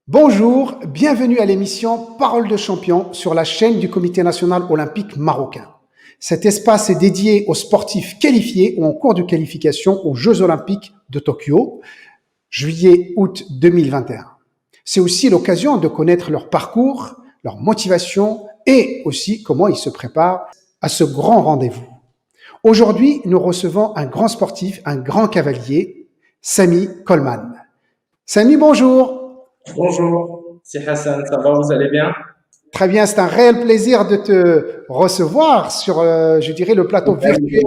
Bonjour, bienvenue à l'émission Parole de champion sur la chaîne du Comité national olympique marocain. Cet espace est dédié aux sportifs qualifiés ou en cours de qualification aux Jeux olympiques de Tokyo, juillet-août 2021. C'est aussi l'occasion de connaître leur parcours, leur motivation et aussi comment ils se préparent à ce grand rendez-vous. Aujourd'hui, nous recevons un grand sportif, un grand cavalier, Samy Coleman. Samy, bonjour. Bonjour, c'est Hassan, ça va, vous allez bien? Très bien, c'est un réel plaisir de te recevoir sur, je dirais, le plateau virtuel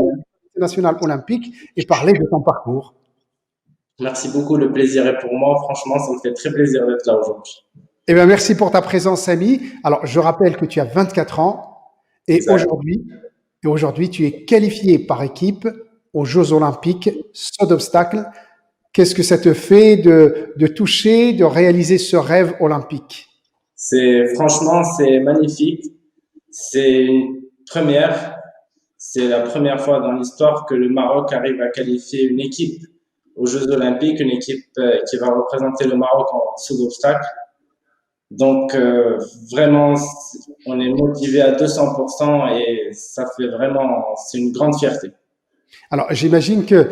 national olympique et parler de ton parcours. Merci beaucoup, le plaisir est pour moi. Franchement, ça me fait très plaisir d'être là aujourd'hui. Eh bien, merci pour ta présence, Samy. Alors, je rappelle que tu as 24 ans et aujourd'hui, tu es qualifié par équipe aux Jeux olympiques saut d'obstacle. Qu'est-ce que ça te fait de toucher, de réaliser ce rêve olympique? Franchement, c'est magnifique. C'est une première. C'est la première fois dans l'histoire que le Maroc arrive à qualifier une équipe aux Jeux olympiques, une équipe qui va représenter le Maroc en saut d'obstacle. Donc, vraiment, on est motivé à 200% et ça fait vraiment, c'est une grande fierté. Alors, j'imagine que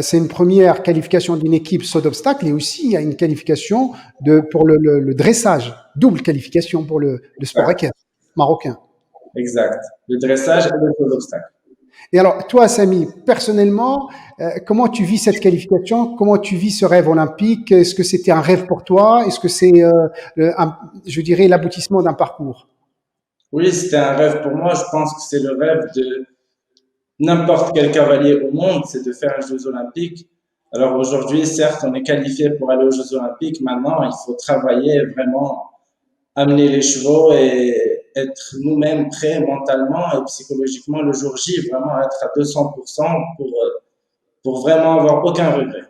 c'est une première qualification d'une équipe saut d'obstacle et aussi il y a une qualification pour le dressage, double qualification pour le sport équestre marocain. Exact. Le dressage et le saut d'obstacle. Et alors, toi, Samy, personnellement, comment tu vis cette qualification? Comment tu vis ce rêve olympique? Est-ce que c'était un rêve pour toi? Est-ce que c'est, je dirais, l'aboutissement d'un parcours? Oui, c'était un rêve pour moi. Je pense que c'est le rêve de n'importe quel cavalier au monde, c'est de faire les Jeux olympiques. Alors aujourd'hui, certes, on est qualifié pour aller aux Jeux olympiques. Maintenant, il faut travailler vraiment, amener les chevaux et être nous-mêmes prêts mentalement et psychologiquement le jour J, vraiment être à 200% pour vraiment avoir aucun regret.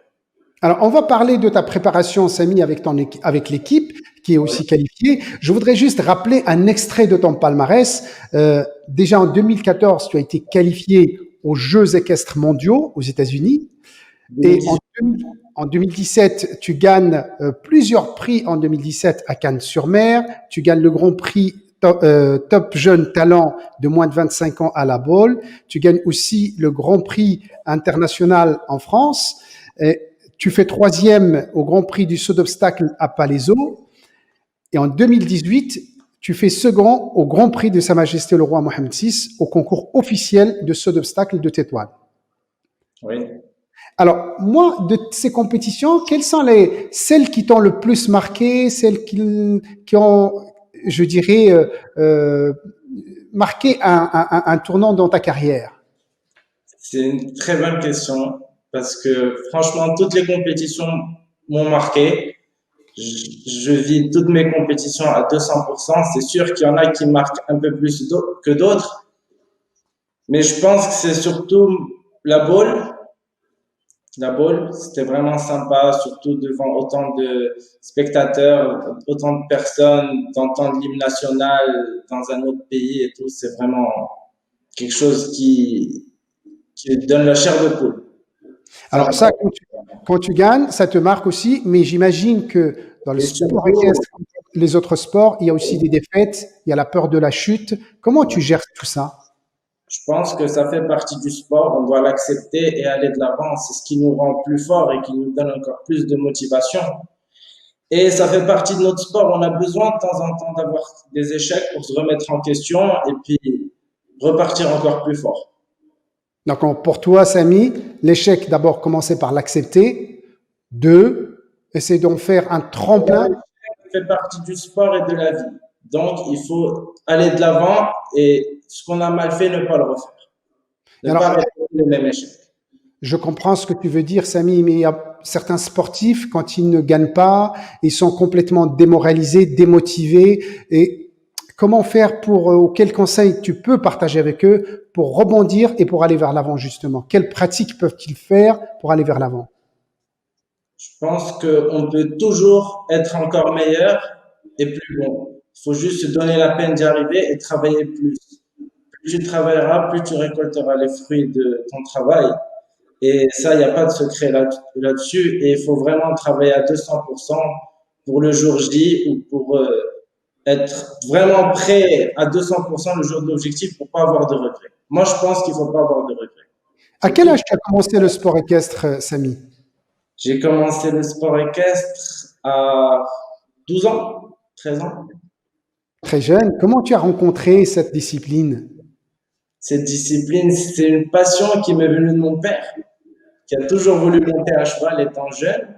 Alors, on va parler de ta préparation, Samy, avec l'équipe qui est aussi qualifiée. Je voudrais juste rappeler un extrait de ton palmarès. Déjà en 2014, tu as été qualifié aux Jeux équestres mondiaux aux États-Unis. Et en 2017, tu gagnes plusieurs prix en 2017 à Cannes-sur-Mer. Tu gagnes le Grand Prix Top Jeune Talent de moins de 25 ans à La Baule. Tu gagnes aussi le Grand Prix international en France. Tu fais troisième au Grand Prix du saut d'obstacle à Palaiseau. Et en 2018, tu fais second au Grand Prix de Sa Majesté le Roi Mohammed VI au concours officiel de saut d'obstacle de Tétouan. Oui. Alors, moi, de ces compétitions, quelles sont celles qui t'ont le plus marqué, celles qui ont, je dirais, marqué un tournant dans ta carrière? C'est une très bonne question parce que franchement, toutes les compétitions m'ont marqué. Je vis toutes mes compétitions à 200%. C'est sûr qu'il y en a qui marquent un peu plus que d'autres, mais je pense que c'est surtout la Baule. La Baule, c'était vraiment sympa, surtout devant autant de spectateurs, autant de personnes, d'entendre l'hymne national dans un autre pays et tout. C'est vraiment quelque chose qui donne la chair de poule. Alors ça, quand tu gagnes, ça te marque aussi, mais j'imagine que dans le sport équestre, les autres sports, il y a aussi des défaites, il y a la peur de la chute. Comment tu gères tout ça? Je pense que ça fait partie du sport, on doit l'accepter et aller de l'avant. C'est ce qui nous rend plus forts et qui nous donne encore plus de motivation. Et ça fait partie de notre sport. On a besoin de temps en temps d'avoir des échecs pour se remettre en question et puis repartir encore plus fort. Donc, pour toi, Samy, l'échec, d'abord, commencer par l'accepter. 2, essayer d'en faire un tremplin. Ça fait partie du sport et de la vie. Donc, il faut aller de l'avant et ce qu'on a mal fait, ne pas le refaire. Ne pas répéter le même échec. Je comprends ce que tu veux dire, Samy, mais il y a certains sportifs, quand ils ne gagnent pas, ils sont complètement démoralisés, démotivés. Et comment faire ou quels conseils tu peux partager avec eux pour rebondir et pour aller vers l'avant, justement? Quelles pratiques peuvent-ils faire pour aller vers l'avant? Je pense qu'on peut toujours être encore meilleur et plus bon. Il faut juste se donner la peine d'y arriver et travailler plus. Plus tu travailleras, plus tu récolteras les fruits de ton travail. Et ça, il n'y a pas de secret là-dessus. Et il faut vraiment travailler à 200% pour le jour J ou pour être vraiment prêt à 200% le jour de l'objectif pour pas avoir de regrets. Moi, je pense qu'il faut pas avoir de regrets. À quel Surtout, âge tu as commencé le sport équestre, Samy? j'ai commencé le sport équestre à 12 ans, 13 ans. Très jeune. Comment tu as rencontré cette discipline? Cette discipline, c'est une passion qui m'est venue de mon père, qui a toujours voulu monter à cheval étant jeune,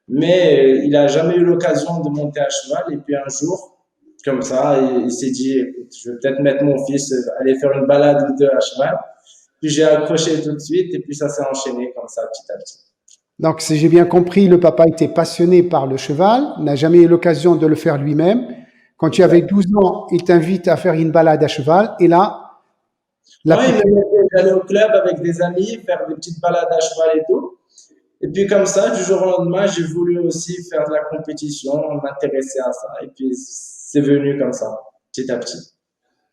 mais il a jamais eu l'occasion de monter à cheval. Et puis un jour, comme ça, il s'est dit, écoute, je vais peut-être mettre mon fils aller faire une balade ou deux à cheval. Puis j'ai accroché tout de suite et puis ça s'est enchaîné comme ça petit à petit. Donc, si j'ai bien compris, le papa était passionné par le cheval, n'a jamais eu l'occasion de le faire lui-même. Quand tu avais Exact. 12 ans, il t'invite à faire une balade à cheval et là, Ouais, il l'application. me mettait aller au club avec des amis, faire des petites balades à cheval et tout. Et puis comme ça, du jour au lendemain, j'ai voulu aussi faire de la compétition, m'intéresser à ça. Et puis c'est venu comme ça, petit à petit.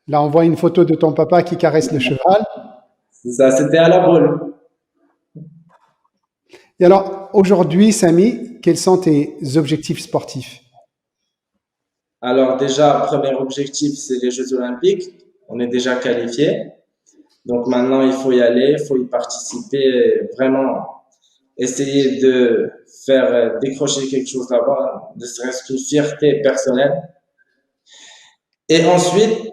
Là, on voit une photo de ton papa qui caresse le cheval. C'est ça, c'était à la boule. Et alors, aujourd'hui, Samy, quels sont tes objectifs sportifs? Alors déjà, premier objectif, c'est les Jeux Olympiques. On est déjà qualifié. Donc maintenant, il faut y aller, il faut y participer, vraiment essayer de faire décrocher quelque chose là-bas, ne serait-ce qu'une fierté personnelle. Et ensuite,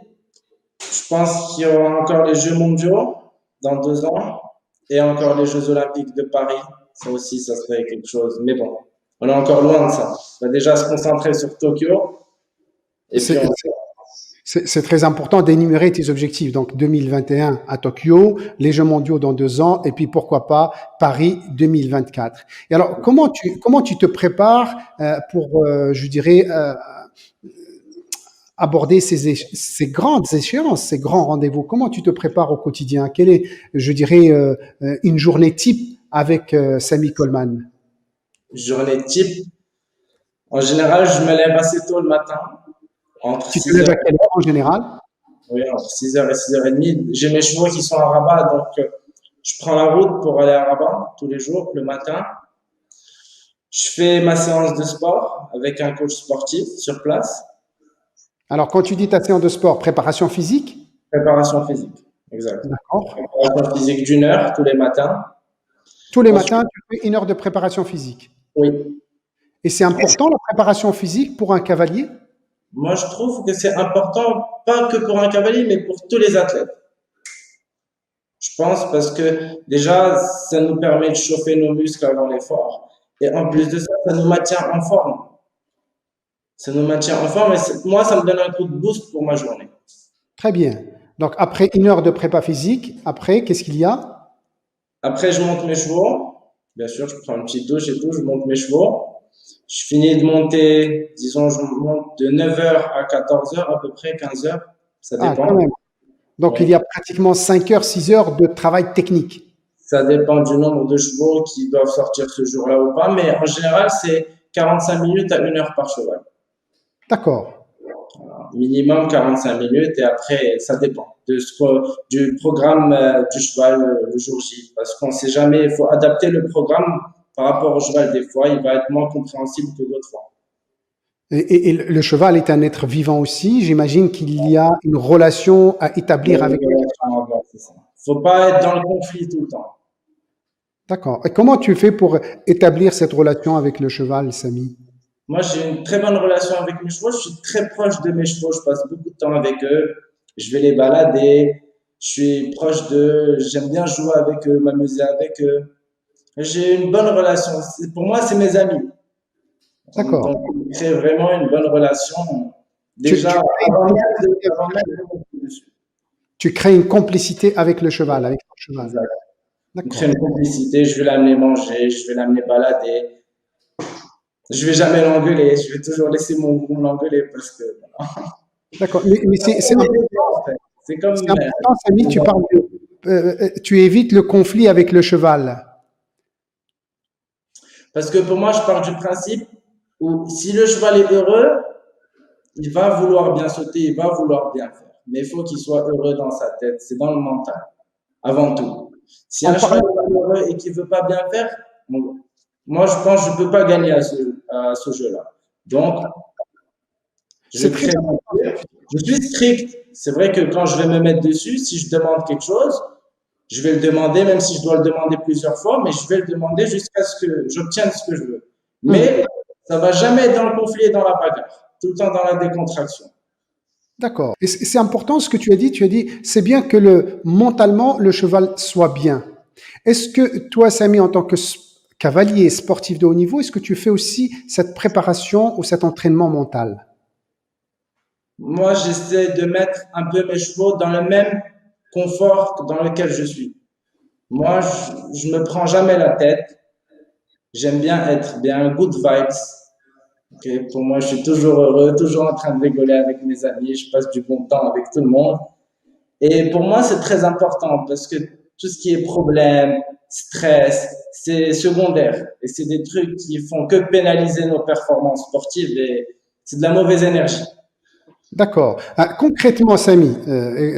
je pense qu'il y aura encore les Jeux mondiaux dans 2 ans et encore les Jeux olympiques de Paris. Ça aussi, ça serait quelque chose. Mais bon, on est encore loin de ça. On va déjà se concentrer sur Tokyo et puis C'est on... c'est très important d'énumérer tes objectifs. Donc, 2021 à Tokyo, les Jeux mondiaux dans 2 ans, et puis pourquoi pas Paris 2024. Et alors, comment tu te prépares pour, je dirais, aborder ces grandes échéances, ces grands rendez-vous? Comment tu te prépares au quotidien? Quelle est, je dirais, une journée type avec Samy Coleman? journée type. En général, je me lève assez tôt le matin, entre Tu te 6 lèves heures, à quelle heure en général? oui, entre 6 heures et 6h30. J'ai mes chevaux qui sont à Rabat, donc je prends la route pour aller à Rabat tous les jours, le matin. Je fais ma séance de sport avec un coach sportif sur place. Alors, quand tu dis ta séance de sport, préparation physique, Préparation physique, exact. d'accord? Préparation physique d'1 heure tous les matins. Tous les Ensuite, matins, tu fais 1 heure de préparation physique. oui. Et c'est important la préparation physique pour un cavalier? Moi, je trouve que c'est important, pas que pour un cavalier, mais pour tous les athlètes. Je pense parce que déjà, ça nous permet de chauffer nos muscles avant l'effort. Et en plus de ça, ça nous maintient en forme. Ça nous maintient en forme et moi, ça me donne un coup de boost pour ma journée. Très bien. Donc, après 1 heure de prépa physique, après, qu'est-ce qu'il y a? Après, je monte mes chevaux. Bien sûr, je prends une petite douche et tout, je monte mes chevaux. Je finis de monter, disons, je monte de 9 heures à 14 heures, à peu près 15 heures. Ça Ah, dépend. quand même. Donc, il Oui. y a pratiquement 5 heures, 6 heures de travail technique. Ça dépend du nombre de chevaux qui doivent sortir ce jour-là ou pas. Mais en général, c'est 45 minutes à 1 heure par cheval. D'accord. Minimum 45 minutes et après, ça dépend du programme du cheval le jour J. Parce qu'on ne sait jamais, il faut adapter le programme par rapport au cheval. Des fois, il va être moins compréhensible que d'autres fois. Et le cheval est un être vivant aussi. J'imagine qu'il y a une relation à Il y a établir une avec. relation à avoir, c'est ça. Faut pas être dans le conflit tout le temps. D'accord. Et comment tu fais pour établir cette relation avec le cheval, Samy? Moi, j'ai une très bonne relation avec mes chevaux. Je suis très proche de mes chevaux. Je passe beaucoup de temps avec eux. Je vais les balader. Je suis proche d'eux. J'aime bien jouer avec eux, m'amuser avec eux. J'ai une bonne relation. Pour moi, c'est mes amis. D'accord. Donc, on crée vraiment une bonne relation. Tu, Déjà, tu crées une complicité, avant même de monter dessus. tu crées une complicité avec le cheval, avec ton cheval. Exact. On crée D'accord. une complicité. Je vais l'amener manger. Je vais l'amener balader. Je vais jamais l'engueuler. Je vais toujours laisser mon groom l'engueuler parce que voilà. D'accord. Mais c'est On est important, des deux, en fait. C'est comme, c'est important, Samy, tu parles tu évites le conflit avec le cheval. parce que pour moi, je pars du principe où si le cheval est heureux, il va vouloir bien sauter, il va vouloir bien faire. Mais il faut qu'il soit heureux dans sa tête. C'est dans le mental, avant tout. Si En un cheval parlant, est pas heureux et qu'il veut pas bien faire, moi, je pense que je peux pas gagner à ce jeu-là. Donc, je c'est très crée mon important ce que jeu. tu dis. Je suis strict. C'est vrai que quand je vais me mettre dessus, si je demande quelque chose, je vais le demander, même si je dois le demander plusieurs fois, mais je vais le demander jusqu'à ce que j'obtienne ce que je veux. Mhm. Mais ça va jamais être dans le conflit et dans la bagarre. Tout le temps dans la décontraction. D'accord. Et c'est important ce que tu as dit. Tu as dit, c'est bien que mentalement, le cheval soit bien. Est-ce que toi, Samy, en tant que cavalier sportif de haut niveau, est-ce que tu fais aussi cette préparation ou cet entraînement mental? Moi, j'essaie de mettre un peu mes chevaux dans le même confort dans lequel je suis. Moi, je me prends jamais la tête. J'aime bien être bien good vibes. Ok, pour moi, je suis toujours heureux, toujours en train de rigoler avec mes amis. Je passe du bon temps avec tout le monde. Et pour moi, c'est très important parce que tout ce qui est problème, stress, c'est secondaire. Et c'est des trucs qui font que pénaliser nos performances sportives et c'est de la mauvaise énergie. D'accord. Concrètement, Samy,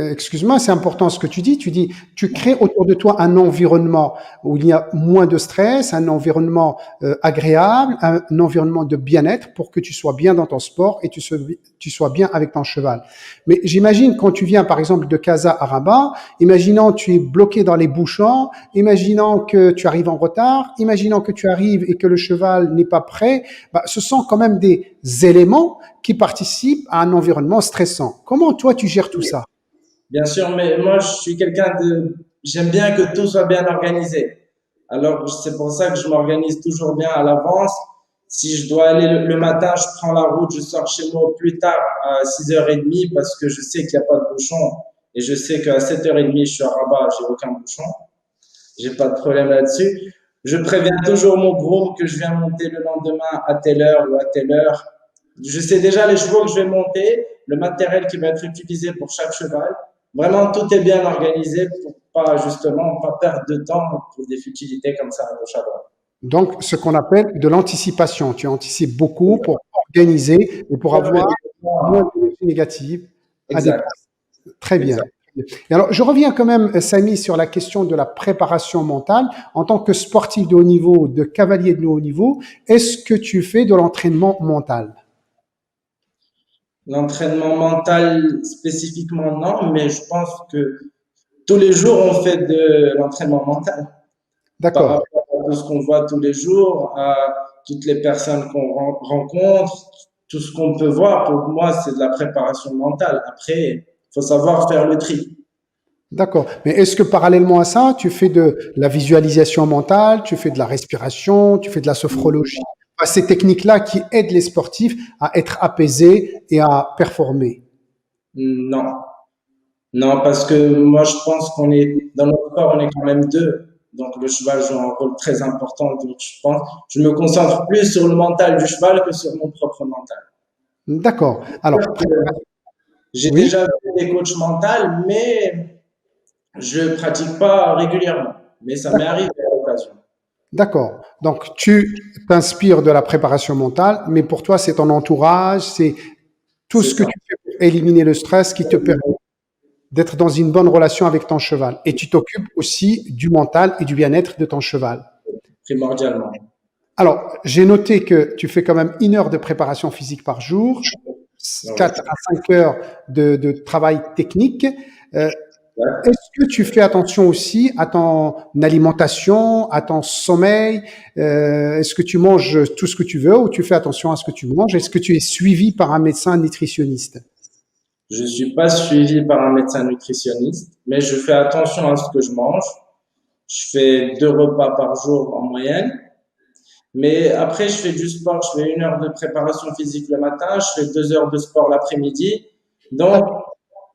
excuse-moi, c'est important ce que tu dis. Tu dis, tu crées autour de toi un environnement où il y a moins de stress, un environnement agréable, un environnement de bien-être pour que tu sois bien dans ton sport et tu sois bien avec ton cheval. Mais j'imagine quand tu viens, par exemple, de Casa à Rabat, imaginons tu es bloqué dans les bouchons, imaginons que tu arrives en retard, imaginons que tu arrives et que le cheval n'est pas prêt, bah, ce sont quand même des éléments qui participent à un environnement stressant. Comment toi tu gères tout ça? Bien sûr, mais moi, je suis quelqu'un de, j'aime bien que tout soit bien organisé. Alors, c'est pour ça que je m'organise toujours bien à l'avance. Si je dois aller le matin, je prends la route, je sors chez moi au plus tard à 6h30 parce que je sais qu'il n'y a pas de bouchon et je sais qu'à 7h30, je suis à Rabat, j'ai aucun bouchon. J'ai pas de problème là-dessus. Je préviens toujours mon groom que je viens monter le lendemain à telle heure ou à telle heure. Je sais déjà les chevaux que je vais monter, le matériel qui va être utilisé pour chaque cheval. Vraiment, tout est bien organisé pour pas, justement, pas perdre de temps pour des futilités comme ça à gauche à droite. Donc, ce qu'on appelle de l'anticipation. Tu anticipes beaucoup pour organiser et pour Tout à fait. avoir moins d'énergie négative à Exact. dépenser. Très bien. Exact. Et alors, je reviens quand même, Samy, sur la question de la préparation mentale. En tant que sportif de haut niveau, de cavalier de haut niveau, est-ce que tu fais de l'entraînement mental? L'entraînement mental spécifiquement, non, mais je pense que tous les jours, on fait de l'entraînement mental. Par D'accord. rapport à tout ce qu'on voit tous les jours, à toutes les personnes qu'on rencontre, tout ce qu'on peut voir, pour moi, c'est de la préparation mentale. Après, il faut savoir faire le tri. D'accord. Mais est-ce que parallèlement à ça, tu fais de la visualisation mentale, tu fais de la respiration, tu fais de la sophrologie, enfin, ces techniques-là qui aident les sportifs à être apaisés et à performer? Non. Non, parce que moi, je pense qu'on est, dans notre sport, on est quand même deux. Donc, le cheval joue un rôle très important. Donc, je pense, je me concentre plus sur le mental du cheval que sur mon propre mental. D'accord. Alors, J'ai oui, déjà fait des coachs mentaux, mais je pratique pas régulièrement. Mais ça m'est arrivé à l'occasion. d'accord. Donc, tu t'inspires de la préparation mentale, mais pour toi, c'est ton entourage, c'est tout C'est ce que ça. tu fais pour éliminer le stress qui te permet d'être dans une bonne relation avec ton cheval. Et tu t'occupes aussi du mental et du bien-être de ton cheval. Primordialement. Alors, j'ai noté que tu fais quand même 1 heure de préparation physique par jour, Oui. 4 à 5 heures de travail technique. Euh, Est-ce que tu fais attention aussi à ton alimentation, à ton sommeil? Est-ce que tu manges tout ce que tu veux ou tu fais attention à ce que tu manges? Est-ce que tu es suivi par un médecin nutritionniste? Je suis pas suivi par un médecin nutritionniste, mais je fais attention à ce que je mange. Je fais 2 repas par jour en moyenne. Mais après, je fais du sport. Je fais 1 heure de préparation physique le matin. Je fais 2 heures de sport l'après-midi. Donc,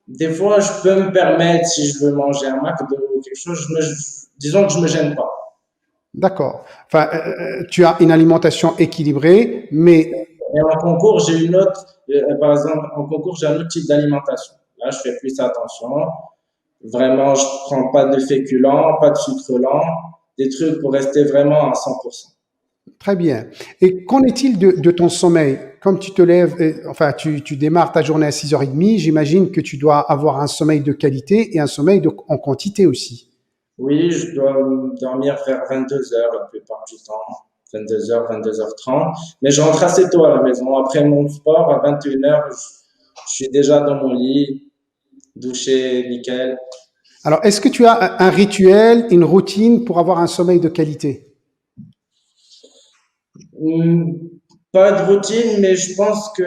des fois, je peux me permettre, si je veux manger un McDo ou quelque chose, disons que je me gêne pas. D'accord. Enfin, tu as une alimentation équilibrée, mais Et en concours, j'ai une autre, par exemple, en concours, j'ai un autre type d'alimentation. Là, je fais plus attention. Vraiment, je prends pas de féculents, pas de sucre lent, des trucs pour rester vraiment à 100%. Très bien. Et qu'en est-il de ton sommeil? Comme tu te lèves, enfin, tu démarres ta journée à 6h30, j'imagine que tu dois avoir un sommeil de qualité et un sommeil en quantité aussi. Oui, je dois dormir vers 22 heures la plupart du temps. 22 heures, 22h30. Mais je rentre assez tôt à la maison. Après mon sport, à 21 heures, je suis déjà dans mon lit, douché, nickel. Alors, est-ce que tu as un rituel, une routine pour avoir un sommeil de qualité? Hmm, Pas de routine, mais je pense que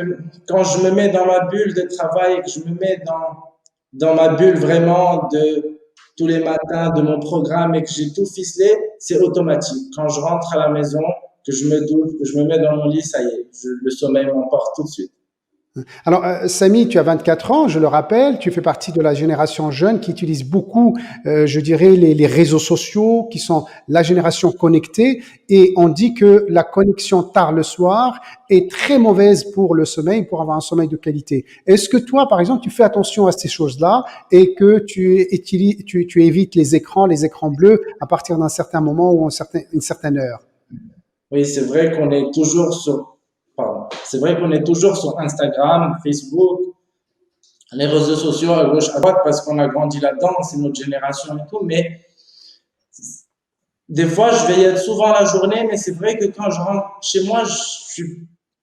quand je me mets dans ma bulle de travail et que je me mets dans ma bulle vraiment de tous les matins de mon programme et que j'ai tout ficelé, c'est automatique. Quand je rentre à la maison, que je me douche, que je me mets dans mon lit, ça y est, le sommeil m'emporte tout de suite. Alors, Samy, tu as 24 ans, je le rappelle, tu fais partie de la génération jeune qui utilise beaucoup, je dirais, les réseaux sociaux, qui sont la génération connectée, et on dit que la connexion tard le soir est très mauvaise pour le sommeil, pour avoir un sommeil de qualité. Est-ce que toi, par exemple, tu fais attention à ces choses-là et que tu évites les écrans bleus à partir d'un certain moment ou une certaine heure? Oui, c'est vrai qu'on est toujours sur, pardon, c'est vrai qu'on est toujours sur Instagram, Facebook, les réseaux sociaux à gauche, à droite parce qu'on a grandi là-dedans, c'est notre génération et tout, mais des fois, je vais y être souvent la journée, mais c'est vrai que quand je rentre chez moi,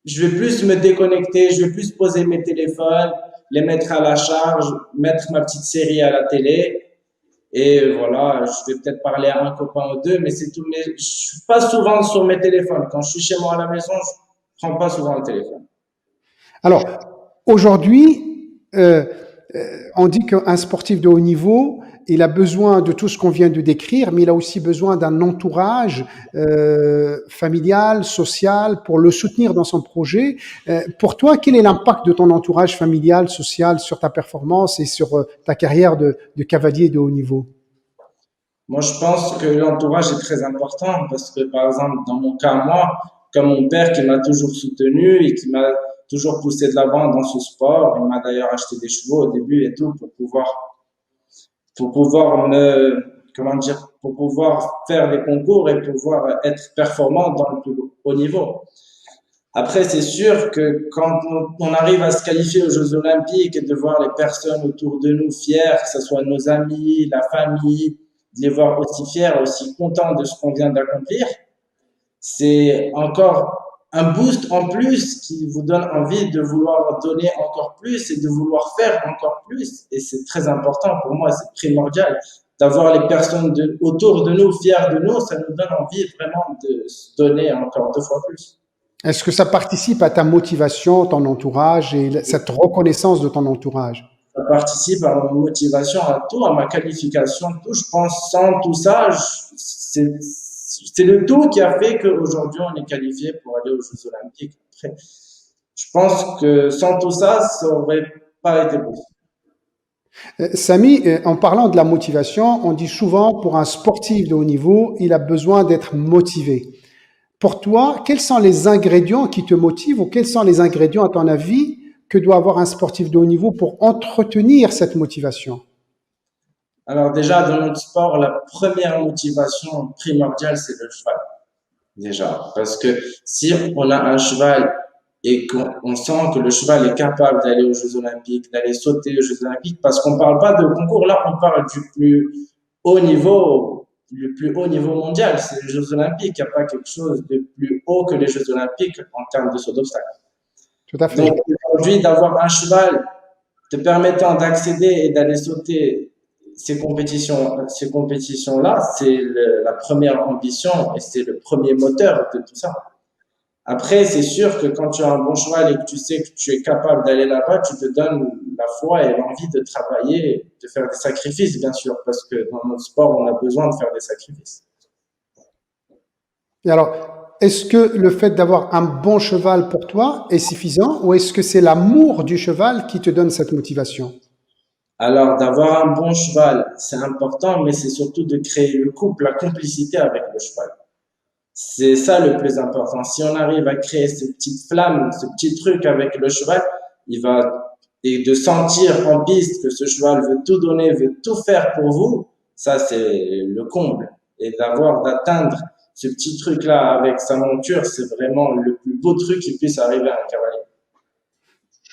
je vais plus me déconnecter, je vais plus poser mes téléphones, les mettre à la charge, mettre ma petite série à la télé. Et voilà, je vais peut-être parler à un copain ou deux, mais c'est tout. Mais je suis pas souvent sur mes téléphones. Quand je suis chez moi à la maison, je prends pas souvent le téléphone. Alors, aujourd'hui, on dit qu'un sportif de haut niveau, il a besoin de tout ce qu'on vient de décrire, mais il a aussi besoin d'un entourage familial, social, pour le soutenir dans son projet. Pour toi, quel est l'impact de ton entourage familial, social sur ta performance et sur ta carrière de cavalier de haut niveau? Moi, je pense que l'entourage est très important parce que, par exemple, dans mon cas, moi, comme mon père qui m'a toujours soutenu et qui m'a toujours poussé de l'avant dans ce sport, il m'a d'ailleurs acheté des chevaux au début et tout pour pouvoir comment dire, pour pouvoir faire les concours et pouvoir être performant dans le plus haut niveau. Après, c'est sûr que quand on arrive à se qualifier aux Jeux Olympiques et de voir les personnes autour de nous fières, que ce soit nos amis, la famille, de les voir aussi fiers, aussi contents de ce qu'on vient d'accomplir, c'est encore un boost en plus qui vous donne envie de vouloir donner encore plus et de vouloir faire encore plus. Et c'est très important pour moi, c'est primordial d'avoir les personnes autour de nous fiers de nous, ça nous donne envie vraiment de se donner encore 2 fois plus. Est-ce que ça participe à ta motivation, ton entourage et cette reconnaissance de ton entourage? Ça participe à ma motivation, à tout, à ma qualification, tout. Je pense sans tout ça, c'est le tout qui a fait qu'aujourd'hui on est qualifié pour aller aux Jeux Olympiques. Après, je pense que sans tout ça, ça aurait pas été possible. Samy, en parlant de la motivation, on dit souvent pour un sportif de haut niveau, il a besoin d'être motivé. Pour toi, quels sont les ingrédients qui te motivent ou quels sont les ingrédients, à ton avis, que doit avoir un sportif de haut niveau pour entretenir cette motivation? Alors déjà, dans notre sport, la première motivation primordiale, c'est le cheval. Déjà, parce que si on a un cheval et qu'on sent que le cheval est capable d'aller aux Jeux Olympiques, d'aller sauter aux Jeux Olympiques, parce qu'on parle pas de concours, là, on parle du plus haut niveau, le plus haut niveau mondial, c'est les Jeux Olympiques. Il n'y a pas quelque chose de plus haut que les Jeux Olympiques en termes de saut d'obstacle. Tout à Donc, fait. aujourd'hui, d'avoir un cheval te permettant d'accéder et d'aller sauter ces compétitions-là, c'est la première ambition et c'est le premier moteur de tout ça. Après, c'est sûr que quand tu as un bon cheval et que tu sais que tu es capable d'aller là-bas, tu te donnes la foi et l'envie de travailler, de faire des sacrifices, bien sûr, parce que dans notre sport, on a besoin de faire des sacrifices. Et alors, est-ce que le fait d'avoir un bon cheval pour toi est suffisant ou est-ce que c'est l'amour du cheval qui te donne cette motivation? Alors, d'avoir un bon cheval, c'est important, mais c'est surtout de créer le couple, la complicité avec le cheval. C'est ça le plus important. Si on arrive à créer ces petites flammes, ce petit truc avec le cheval, il va, et de sentir en piste que ce cheval veut tout donner, veut tout faire pour vous, ça c'est le comble. Et d'atteindre ce petit truc-là avec sa monture, c'est vraiment le plus beau truc qui puisse arriver à un cavalier.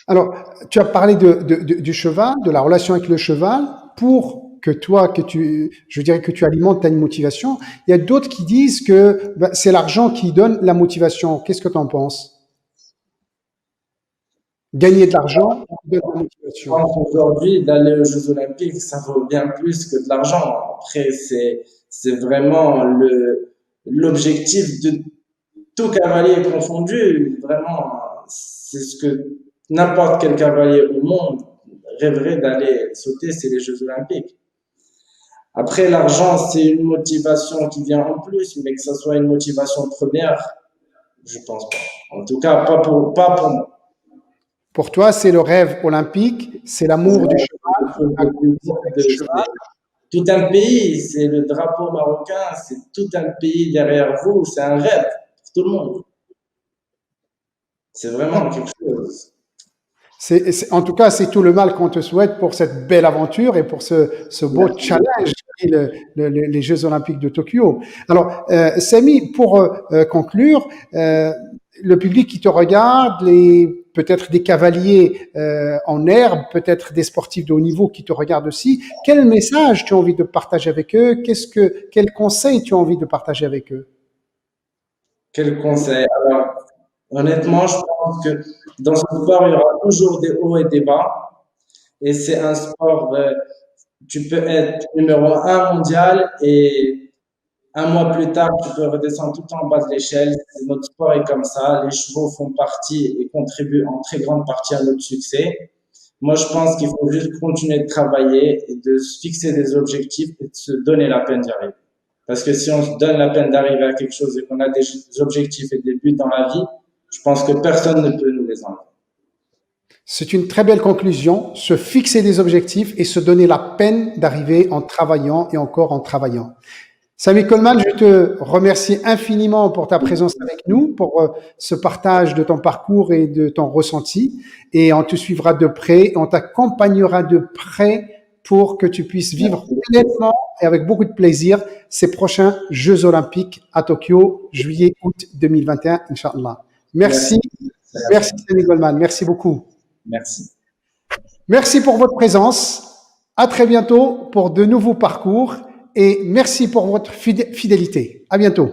Alors, tu as parlé du cheval, de la relation avec le cheval, pour que toi, je dirais que tu alimentes ta motivation. Il y a d'autres qui disent que ben, c'est l'argent qui donne la motivation. Qu'est-ce que tu en penses? Gagner de l'argent donne la Je motivation. pense aujourd'hui d'aller aux Jeux Olympiques, ça vaut bien plus que de l'argent. Après, c'est vraiment l'objectif de tout cavalier confondu. Vraiment, c'est ce que n'importe quel cavalier au monde rêverait d'aller sauter, c'est les Jeux Olympiques. Après, l'argent, c'est une motivation qui vient en plus, mais que ça soit une motivation première, je pense pas. En tout cas, pas pour moi. Pour toi, c'est le rêve olympique, c'est l'amour du cheval, Quelque chose la de plus compétition avec le de- cheval. Tout un pays, c'est le drapeau marocain, c'est tout un pays derrière vous, c'est un rêve pour tout le monde. C'est vraiment quelque chose. En tout cas, c'est tout le mal qu'on te souhaite pour cette belle aventure et pour ce beau Merci beaucoup. challenge qu'est les Jeux Olympiques de Tokyo. Alors, Samy, pour conclure, le public qui te regarde, peut-être des cavaliers en herbe, peut-être des sportifs de haut niveau qui te regardent aussi, quel message tu as envie de partager avec eux? Quel conseil tu as envie de partager avec eux? Quel conseil? Alors, honnêtement, je pense que dans ce sport, il y aura toujours des hauts et des bas. Et c'est un sport, tu peux être numéro un mondial et un mois plus tard, tu peux redescendre tout en bas de l'échelle. Notre sport est comme ça. Les chevaux font partie et contribuent en très grande partie à notre succès. Moi, je pense qu'il faut juste continuer de travailler et de se fixer des objectifs et de se donner la peine d'y arriver. Parce que si on se donne la peine d'arriver à quelque chose et qu'on a des objectifs et des buts dans la vie, je pense que personne ne peut nous les enlever. C'est une très belle conclusion, se fixer des objectifs et se donner la peine d'arriver en travaillant et encore en travaillant. Samy Coleman, je te remercie infiniment pour ta présence avec nous, pour ce partage de ton parcours et de ton ressenti. Et on te suivra de près, on t'accompagnera de près pour que tu puisses vivre Merci. pleinement et avec beaucoup de plaisir ces prochains Jeux Olympiques à Tokyo, juillet-août 2021, Inch'Allah. Merci. Merci, merci Samy Coleman, merci beaucoup. Merci. Merci pour votre présence. À très bientôt pour de nouveaux parcours et merci pour votre fidélité. À bientôt.